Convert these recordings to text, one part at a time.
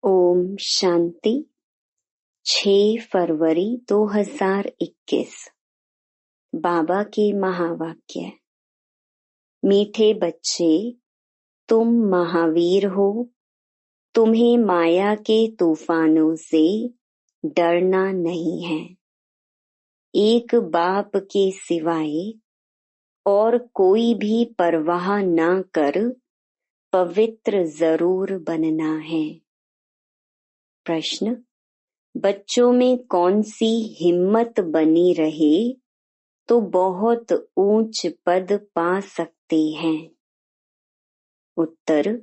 ओम शांति। 6 फरवरी 2021। बाबा के महावाक्य। मीठे बच्चे, तुम महावीर हो। तुम्हें माया के तूफानों से डरना नहीं है। एक बाप के सिवाय और कोई भी परवाह न कर पवित्र जरूर बनना है। प्रश्न: बच्चों में कौन सी हिम्मत बनी रहे तो बहुत ऊंच पद पा सकते हैं? उत्तर: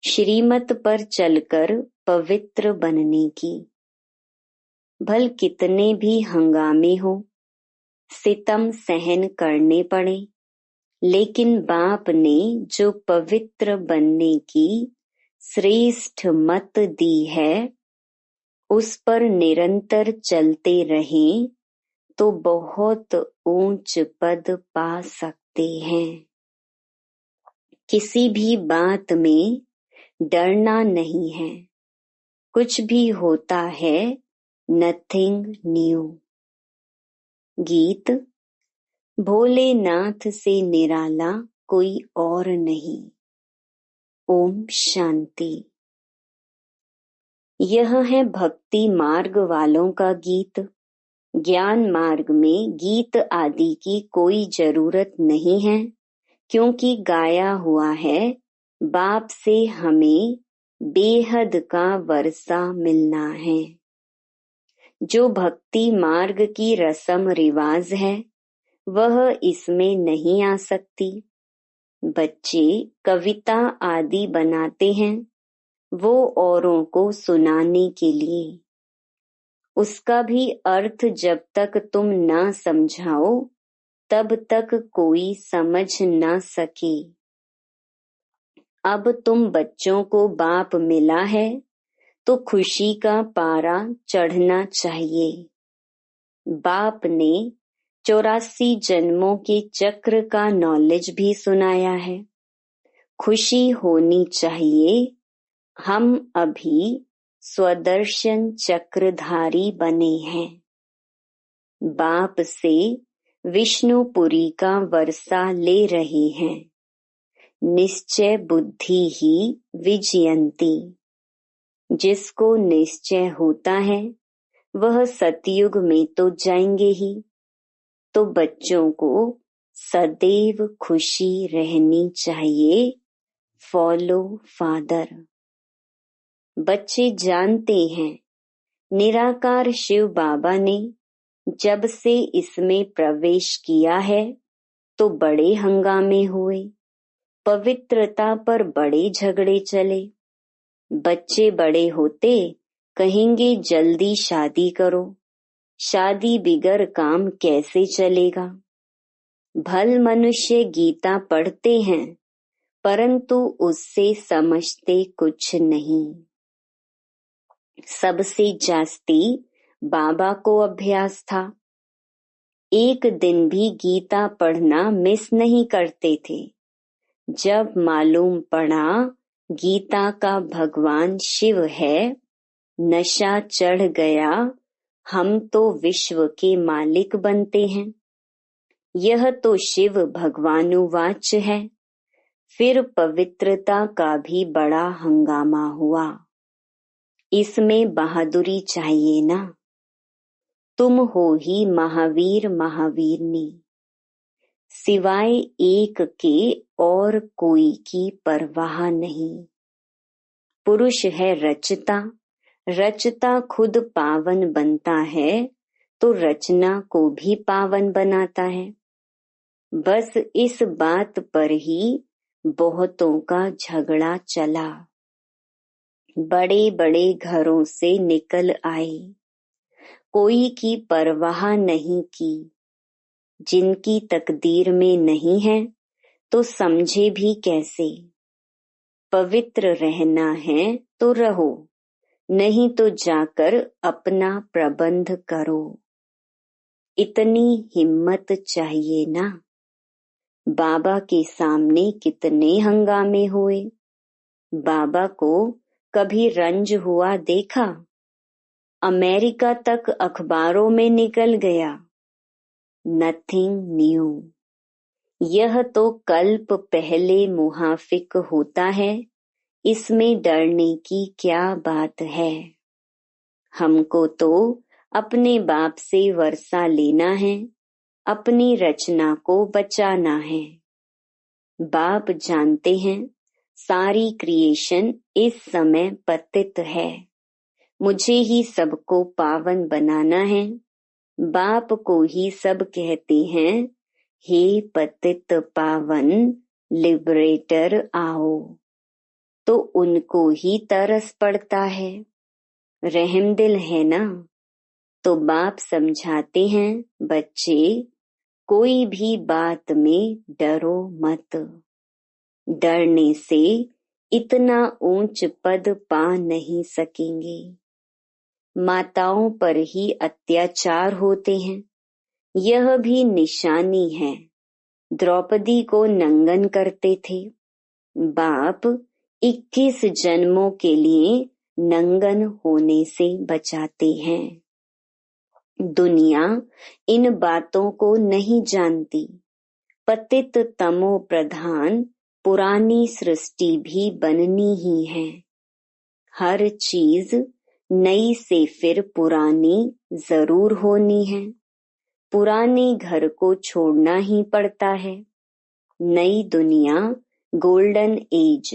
श्रीमत पर चलकर पवित्र बनने की। भल कितने भी हंगामे हो, सितम सहन करने पड़े, लेकिन बाप ने जो पवित्र बनने की श्रेष्ठ मत दी है, उस पर निरंतर चलते रहें तो बहुत ऊंच पद पा सकते हैं। किसी भी बात में डरना नहीं है। कुछ भी होता है, नथिंग न्यू। गीत। भोलेनाथ से निराला कोई और नहीं। ओम शांति। यह है भक्ति मार्ग वालों का गीत। ज्ञान मार्ग में गीत आदि की कोई जरूरत नहीं है, क्योंकि गाया हुआ है, बाप से हमें बेहद का वर्षा मिलना है। जो भक्ति मार्ग की रस्म रिवाज है, वह इसमें नहीं आ सकती। बच्चे कविता आदि बनाते हैं, वो औरों को सुनाने के लिए। उसका भी अर्थ जब तक तुम ना समझाओ, तब तक कोई समझ ना सके। अब तुम बच्चों को बाप मिला है, तो खुशी का पारा चढ़ना चाहिए। बाप ने 84 जन्मों के चक्र का नॉलेज भी सुनाया है। खुशी होनी चाहिए। हम अभी स्वदर्शन चक्रधारी बने हैं। बाप से विष्णुपुरी का वर्षा ले रहे हैं। निश्चय बुद्धि ही विजयंती। जिसको निश्चय होता है, वह सतयुग में तो जाएंगे ही। तो बच्चों को सदैव खुशी रहनी चाहिए। Follow father. बच्चे जानते हैं, निराकार शिव बाबा ने जब से इसमें प्रवेश किया है, तो बड़े हंगामे हुए, पवित्रता पर बड़े झगड़े चले। बच्चे बड़े होते कहेंगे जल्दी शादी करो, शादी बिगर काम कैसे चलेगा। भल मनुष्य गीता पढ़ते हैं, परंतु उससे समझते कुछ नहीं। सबसे जास्ती बाबा को अभ्यास था। एक दिन भी गीता पढ़ना मिस नहीं करते थे। जब मालूम पड़ा गीता का भगवान शिव है, नशा चढ़ गया, हम तो विश्व के मालिक बनते हैं। यह तो शिव भगवानुवाच है। फिर पवित्रता का भी बड़ा हंगामा हुआ। इसमें बहादुरी चाहिए ना। तुम हो ही महावीर महावीरनी। सिवाय एक के और कोई की परवाह नहीं। पुरुष है रचता, रचता खुद पावन बनता है, तो रचना को भी पावन बनाता है। बस इस बात पर ही बहुतों का झगड़ा चला। बड़े बड़े घरों से निकल आए, कोई की परवाह नहीं की। जिनकी तकदीर में नहीं है, तो समझे भी कैसे। पवित्र रहना है तो रहो, नहीं तो जाकर अपना प्रबंध करो। इतनी हिम्मत चाहिए ना। बाबा के सामने कितने हंगामे हुए। बाबा को कभी रंज हुआ देखा? अमेरिका तक अखबारों में निकल गया। Nothing new. यह तो कल्प पहले मुहाफिक होता है, इसमें डरने की क्या बात है। हमको तो अपने बाप से वर्षा लेना है, अपनी रचना को बचाना है। बाप जानते हैं सारी क्रिएशन इस समय पतित है, मुझे ही सबको पावन बनाना है। बाप को ही सब कहते हैं, हे पतित पावन लिबरेटर आओ। तो उनको ही तरस पड़ता है, रहमदिल है ना। तो बाप समझाते हैं, बच्चे कोई भी बात में डरो मत। डरने से इतना ऊंच पद पा नहीं सकेंगे। माताओं पर ही अत्याचार होते हैं, यह भी निशानी है। द्रौपदी को नंगन करते थे। बाप 21 जन्मों के लिए नंगन होने से बचाते हैं। दुनिया इन बातों को नहीं जानती। पतित तमो प्रधान पुरानी सृष्टि भी बननी ही है। हर चीज नई से फिर पुरानी जरूर होनी है। पुराने घर को छोड़ना ही पड़ता है। नई दुनिया गोल्डन एज,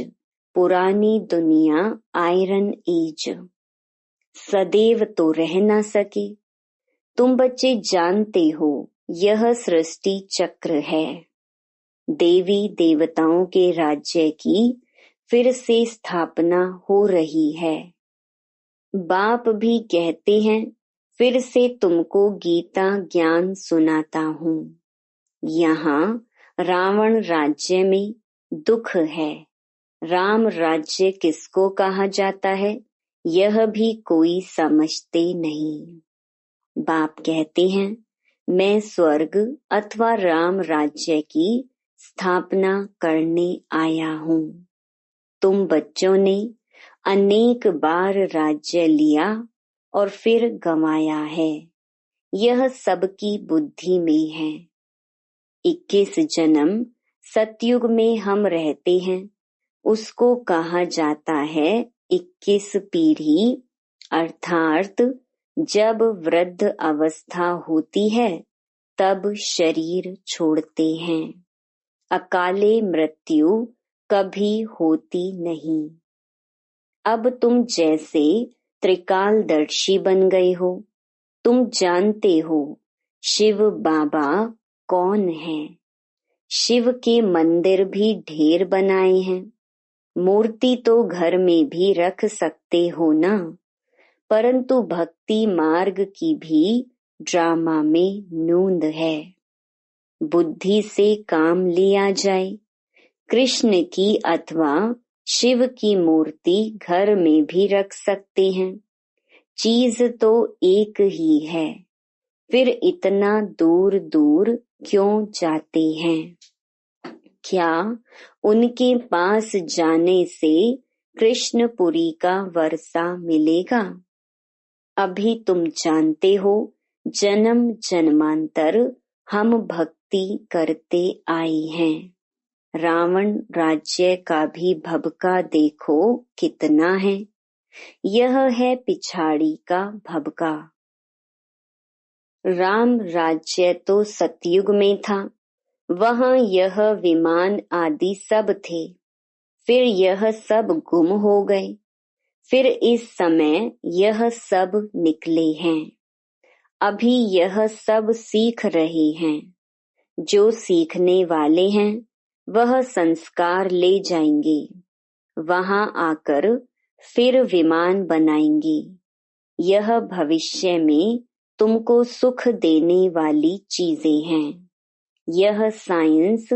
पुरानी दुनिया आयरन एज। सदैव तो रह ना सके। तुम बच्चे जानते हो यह सृष्टि चक्र है। देवी देवताओं के राज्य की फिर से स्थापना हो रही है। बाप भी कहते हैं, फिर से तुमको गीता ज्ञान सुनाता हूँ। यहाँ रावण राज्य में दुख है। राम राज्य किसको कहा जाता है, यह भी कोई समझते नहीं। बाप कहते हैं, मैं स्वर्ग अथवा राम राज्य की स्थापना करने आया हूँ। तुम बच्चों ने अनेक बार राज्य लिया और फिर गंवाया है। यह सबकी बुद्धि में है। 21 जन्म सतयुग में हम रहते हैं, उसको कहा जाता है 21 पीढ़ी, अर्थात जब वृद्ध अवस्था होती है तब शरीर छोड़ते हैं। अकाले मृत्यु कभी होती नहीं। अब तुम जैसे त्रिकालदर्शी बन गए हो। तुम जानते हो शिव बाबा कौन है। शिव के मंदिर भी ढेर बनाए हैं। मूर्ति तो घर में भी रख सकते हो ना, परंतु भक्ति मार्ग की भी ड्रामा में नूंद है। बुद्धि से काम लिया जाए। कृष्ण की अथवा शिव की मूर्ति घर में भी रख सकते हैं। चीज तो एक ही है, फिर इतना दूर दूर क्यों जाते हैं। क्या उनके पास जाने से कृष्णपुरी का वर्षा मिलेगा। अभी तुम जानते हो जन्म जन्मांतर हम भक्ति करते आए हैं। रावण राज्य का भी भभका देखो कितना है। यह है पिछाड़ी का भभका। राम राज्य तो सतयुग में था, वहाँ यह विमान आदि सब थे। फिर यह सब गुम हो गए। फिर इस समय यह सब निकले हैं। अभी यह सब सीख रहे हैं। जो सीखने वाले हैं वह संस्कार ले जाएंगे। वहां आकर फिर विमान बनाएंगे। यह भविष्य में तुमको सुख देने वाली चीजें हैं। यह साइंस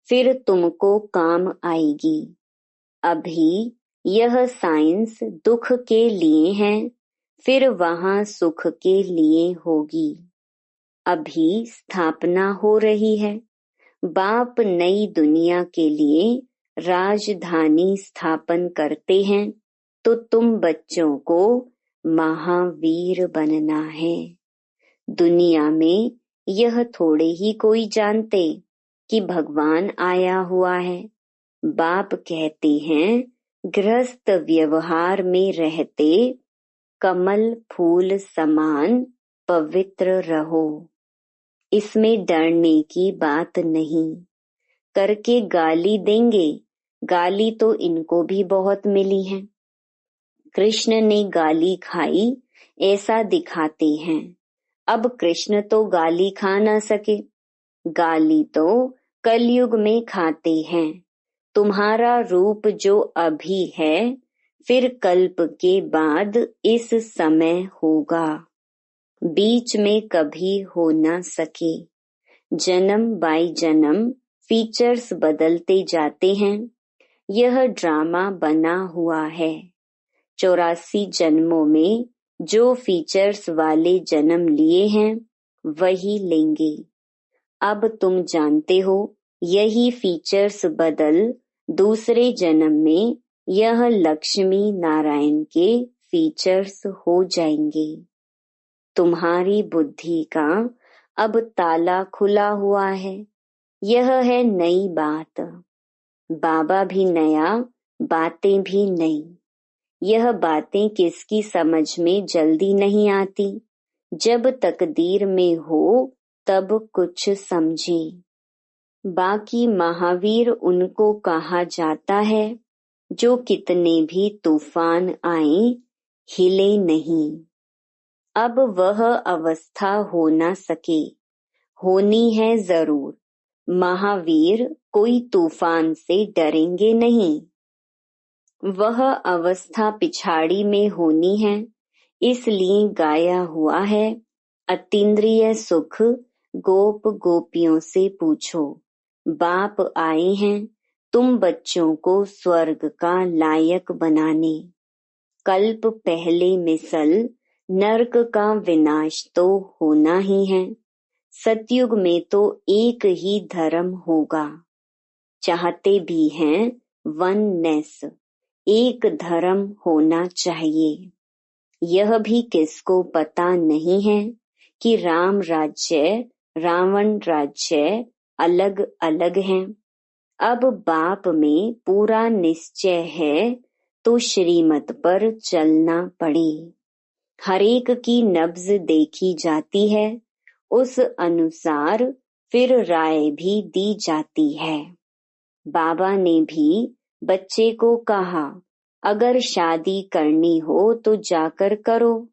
फिर तुमको काम आएगी। अभी यह साइंस दुख के लिए है, फिर वहां सुख के लिए होगी। अभी स्थापना हो रही है। बाप नई दुनिया के लिए राजधानी स्थापन करते हैं। तो तुम बच्चों को महावीर बनना है। दुनिया में यह थोड़े ही कोई जानते कि भगवान आया हुआ है। बाप कहते हैं, गृहस्थ व्यवहार में रहते कमल फूल समान पवित्र रहो। इसमें डरने की बात नहीं। करके गाली देंगे, गाली तो इनको भी बहुत मिली है। कृष्ण ने गाली खाई ऐसा दिखाते हैं। अब कृष्ण तो गाली खा ना सके, गाली तो कलयुग में खाते हैं। तुम्हारा रूप जो अभी है, फिर कल्प के बाद इस समय होगा, बीच में कभी हो ना सके। जन्म बाय जन्म फीचर्स बदलते जाते हैं। यह ड्रामा बना हुआ है। 84 जन्मों में जो फीचर्स वाले जन्म लिए हैं वही लेंगे। अब तुम जानते हो, यही फीचर्स बदल दूसरे जन्म में यह लक्ष्मी नारायण के फीचर्स हो जाएंगे। तुम्हारी बुद्धि का अब ताला खुला हुआ है। यह है नई बात। बाबा भी नया, बातें भी नई। यह बातें किसकी समझ में जल्दी नहीं आती। जब तकदीर में हो तब कुछ समझे। बाकी महावीर उनको कहा जाता है जो कितने भी तूफान आए हिले नहीं। अब वह अवस्था हो ना सके, होनी है जरूर। महावीर कोई तूफान से डरेंगे नहीं। वह अवस्था पिछाड़ी में होनी है, इसलिए गाया हुआ है, अतीन्द्रिय सुख गोप गोपियों से पूछो। बाप आए हैं तुम बच्चों को स्वर्ग का लायक बनाने। कल्प पहले मिसल नरक का विनाश तो होना ही है। सतयुग में तो एक ही धर्म होगा। चाहते भी हैं वननेस, एक धर्म होना चाहिए। यह भी किसको पता नहीं है कि राम राज्य रावण राज्य अलग अलग हैं। अब बाप में पूरा निश्चय है तो श्रीमत पर चलना पड़े। हरेक की नब्ज देखी जाती है, उस अनुसार फिर राय भी दी जाती है। बाबा ने भी बच्चे को कहा, अगर शादी करनी हो तो जाकर करो।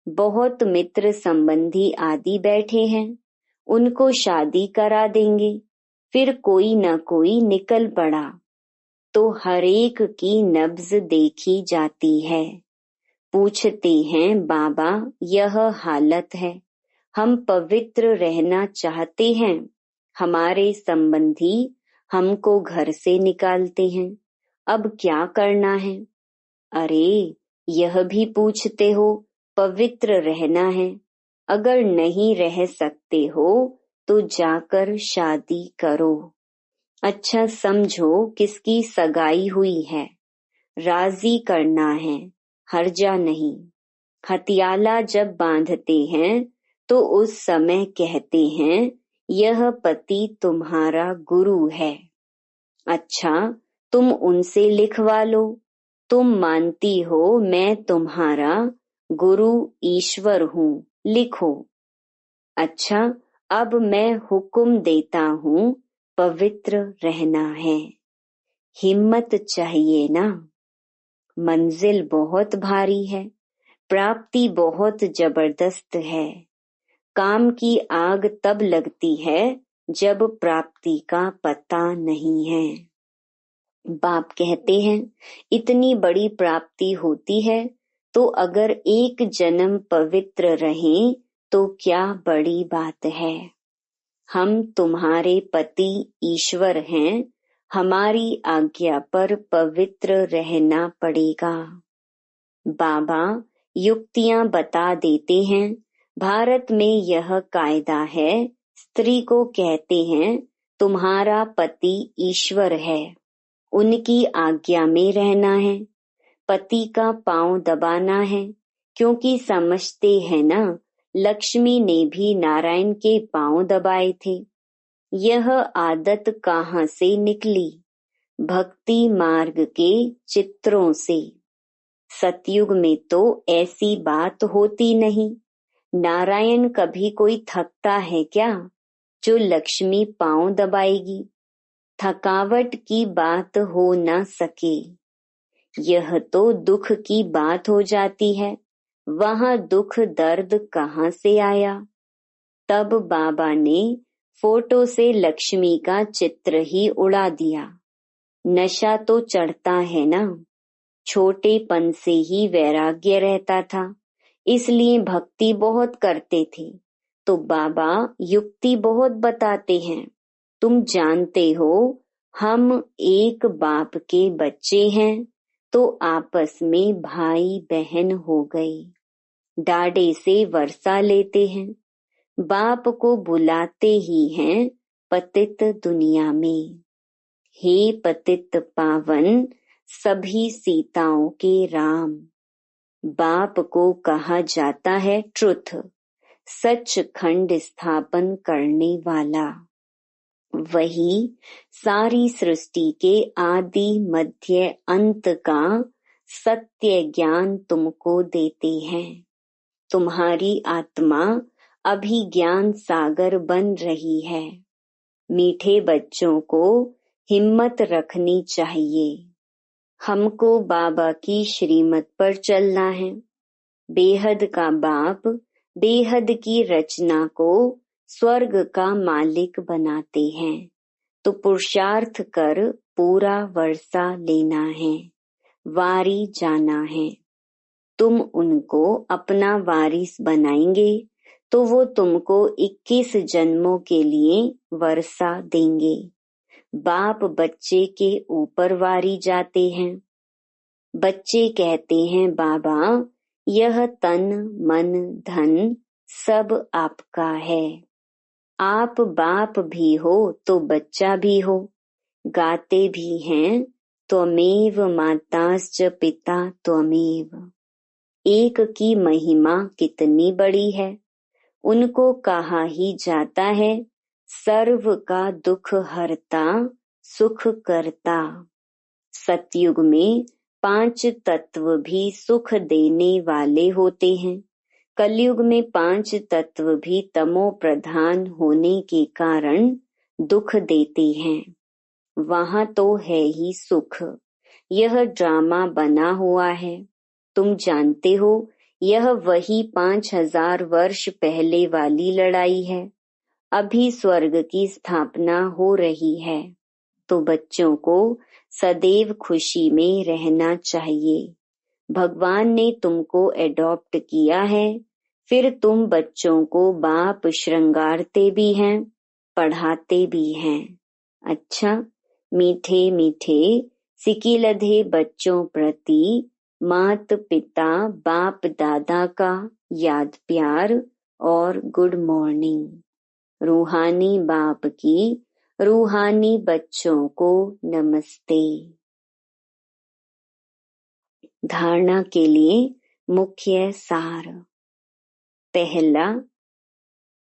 बहुत मित्र संबंधी आदि बैठे हैं, उनको शादी करा देंगे। फिर कोई न कोई निकल पड़ा तो हरेक की नब्ज देखी जाती है। पूछते हैं, बाबा यह हालत है, हम पवित्र रहना चाहते हैं, हमारे संबंधी हमको घर से निकालते हैं, अब क्या करना है? अरे यह भी पूछते हो, पवित्र रहना है, अगर नहीं रह सकते हो तो जाकर शादी करो। अच्छा समझो किसकी सगाई हुई है, राजी करना है, हर्जा नहीं। हथियाला जब बांधते हैं तो उस समय कहते हैं, यह पति तुम्हारा गुरु है। अच्छा तुम उनसे लिखवा लो, तुम मानती हो मैं तुम्हारा गुरु ईश्वर हूँ, लिखो। अच्छा अब मैं हुक्म देता हूँ, पवित्र रहना है। हिम्मत चाहिए ना। मंजिल बहुत भारी है, प्राप्ति बहुत जबरदस्त है। काम की आग तब लगती है जब प्राप्ति का पता नहीं है। बाप कहते हैं, इतनी बड़ी प्राप्ति होती है तो अगर एक जन्म पवित्र रहें तो क्या बड़ी बात है। हम तुम्हारे पति ईश्वर हैं, हमारी आज्ञा पर पवित्र रहना पड़ेगा। बाबा युक्तियां बता देते हैं। भारत में यह कायदा है, स्त्री को कहते हैं तुम्हारा पति ईश्वर है, उनकी आज्ञा में रहना है। पति का पांव दबाना है, क्योंकि समझते हैं ना, लक्ष्मी ने भी नारायण के पांव दबाए थे। यह आदत कहाँ से निकली? भक्ति मार्ग के चित्रों से। सतयुग में तो ऐसी बात होती नहीं। नारायण कभी कोई थकता है क्या, जो लक्ष्मी पांव दबाएगी? थकावट की बात हो न सके, यह तो दुख की बात हो जाती है। वहां दुख दर्द कहाँ से आया? तब बाबा ने फोटो से लक्ष्मी का चित्र ही उड़ा दिया। नशा तो चढ़ता है ना। छोटेपन से ही वैराग्य रहता था, इसलिए भक्ति बहुत करते थे। तो बाबा युक्ति बहुत बताते हैं। तुम जानते हो, हम एक बाप के बच्चे हैं, तो आपस में भाई बहन हो गए। डाढ़े से वर्षा लेते हैं, बाप को बुलाते ही हैं पतित दुनिया में। हे पतित पावन सभी सीताओं के राम। बाप को कहा जाता है ट्रुथ, सच खंड स्थापन करने वाला। वही सारी सृष्टि के आदि मध्य अंत का सत्य ज्ञान तुमको देते हैं। तुम्हारी आत्मा अभी ज्ञान सागर बन रही है। मीठे बच्चों को हिम्मत रखनी चाहिए। हमको बाबा की श्रीमत पर चलना है। बेहद का बाप बेहद की रचना को स्वर्ग का मालिक बनाते हैं, तो पुरुषार्थ कर पूरा वर्षा लेना है, वारी जाना है। तुम उनको अपना वारिस बनाएंगे तो वो तुमको 21 जन्मों के लिए वर्षा देंगे। बाप बच्चे के ऊपर वारी जाते हैं। बच्चे कहते हैं, बाबा यह तन मन धन सब आपका है। आप बाप भी हो तो बच्चा भी हो। गाते भी हैं, त्वमेव माताश्च पिता त्वमेव। एक की महिमा कितनी बड़ी है। उनको कहा ही जाता है सर्व का दुख हरता सुख करता। सतयुग में 5 तत्व भी सुख देने वाले होते हैं। कलयुग में 5 तत्व भी तमो प्रधान होने के कारण दुख देते हैं। वहां तो है ही सुख। यह ड्रामा बना हुआ है। तुम जानते हो, यह वही 5000 वर्ष पहले वाली लड़ाई है। अभी स्वर्ग की स्थापना हो रही है, तो बच्चों को सदैव खुशी में रहना चाहिए। भगवान ने तुमको एडॉप्ट किया है, फिर तुम बच्चों को बाप श्रृंगारते भी हैं, पढ़ाते भी हैं। अच्छा, मीठे मीठे सिकिलधे बच्चों प्रति मात पिता बाप दादा का याद प्यार और गुड मॉर्निंग। रूहानी बाप की रूहानी बच्चों को नमस्ते। धारणा के लिए मुख्य सार। पहला,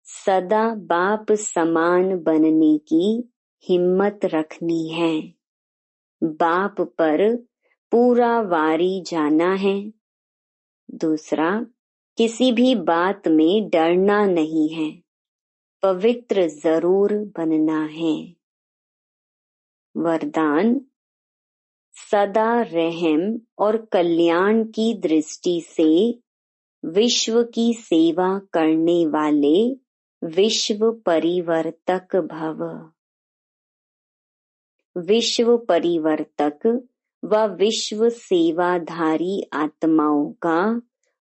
सदा बाप समान बनने की हिम्मत रखनी है। बाप पर पूरा वारी जाना है। दूसरा, किसी भी बात में डरना नहीं है, पवित्र जरूर बनना है। वरदान, सदा रहम और कल्याण की दृष्टि से विश्व की सेवा करने वाले विश्व परिवर्तक भव। विश्व परिवर्तक व विश्व सेवाधारी आत्माओं का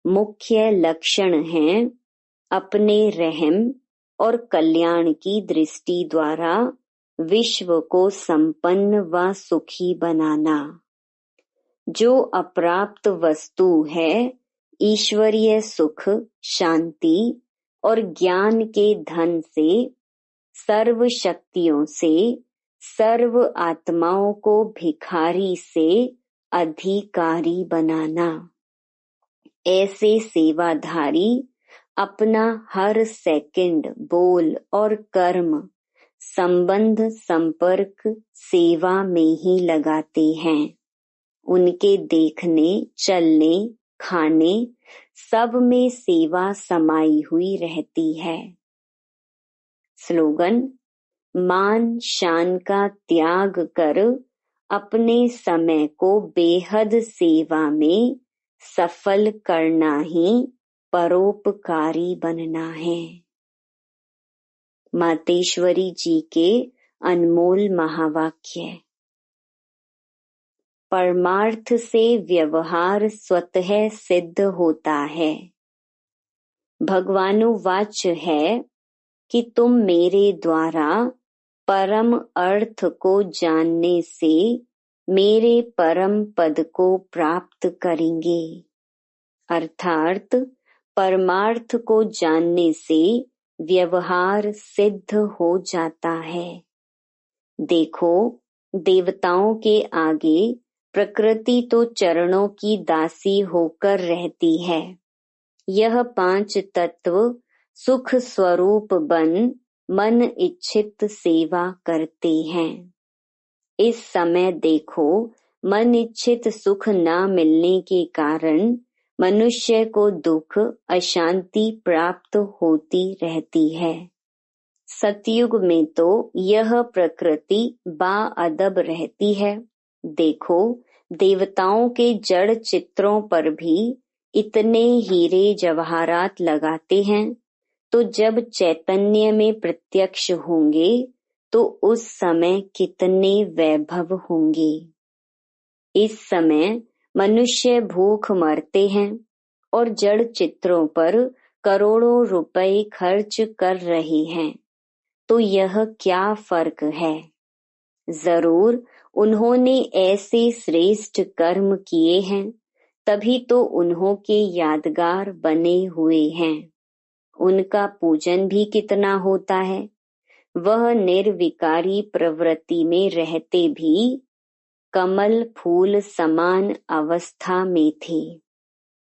मुख्य लक्षण है अपने रहम और कल्याण की दृष्टि द्वारा विश्व को संपन्न व सुखी बनाना। जो अप्राप्त वस्तु है, ईश्वरीय सुख, शांति और ज्ञान के धन से, सर्व शक्तियों से, सर्व आत्माओं को भिखारी से अधिकारी बनाना। ऐसे सेवाधारी अपना हर सेकंड, बोल और कर्म संबंध संपर्क सेवा में ही लगाते हैं। उनके देखने, चलने, खाने सब में सेवा समाई हुई रहती है। स्लोगन: मान शान का त्याग कर अपने समय को बेहद सेवा में सफल करना ही परोपकारी बनना है। मातेश्वरी जी के अनमोल महावाक्य। परमार्थ से व्यवहार स्वतः सिद्ध होता है। भगवानुवाच है कि तुम मेरे द्वारा परम अर्थ को जानने से मेरे परम पद को प्राप्त करेंगे। अर्थात परमार्थ को जानने से व्यवहार सिद्ध हो जाता है। देखो, देवताओं के आगे प्रकृति तो चरणों की दासी होकर रहती है। यह 5 तत्व सुख स्वरूप बन मन इच्छित सेवा करते हैं। इस समय देखो, मन इच्छित सुख न मिलने के कारण मनुष्य को दुख, अशांति प्राप्त होती रहती है। सतयुग में तो यह प्रकृति बाअदब रहती है। देखो, देवताओं के जड़ चित्रों पर भी इतने हीरे जवाहरात लगाते हैं, तो जब चैतन्य में प्रत्यक्ष होंगे तो उस समय कितने वैभव होंगे। इस समय मनुष्य भूख मरते हैं और जड़ चित्रों पर करोड़ों रुपए खर्च कर रहे हैं, तो यह क्या फर्क है। जरूर उन्होंने ऐसे श्रेष्ठ कर्म किए हैं, तभी तो उन्हों के यादगार बने हुए हैं। उनका पूजन भी कितना होता है। वह निर्विकारी प्रवृत्ति में रहते भी कमल फूल समान अवस्था में थे,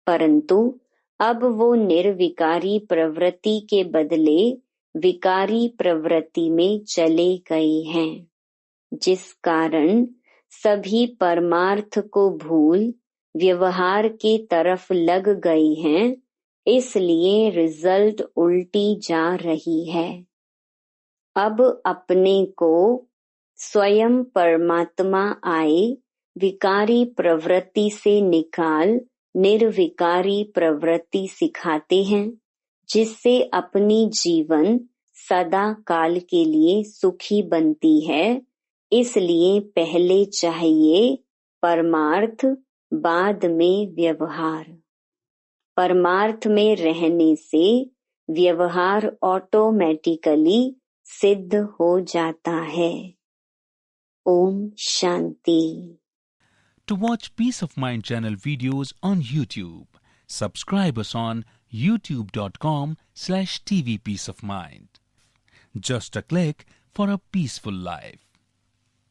परंतु अब वो निर्विकारी प्रवृत्ति के बदले विकारी प्रवृत्ति में चले गए हैं, जिस कारण सभी परमार्थ को भूल व्यवहार के तरफ लग गए हैं। इसलिए रिजल्ट उल्टी जा रही है। अब अपने को स्वयं परमात्मा आए विकारी प्रवृत्ति से निकाल निर्विकारी प्रवृत्ति सिखाते हैं, जिससे अपनी जीवन सदा काल के लिए सुखी बनती है। इसलिए पहले चाहिए परमार्थ, बाद में व्यवहार। परमार्थ में रहने से व्यवहार ऑटोमेटिकली सिद्ध हो जाता है। Om Shanti. To watch Peace of Mind channel videos on YouTube, subscribe us on youtube.com/tvpeaceofmind. Just a click for a peaceful life.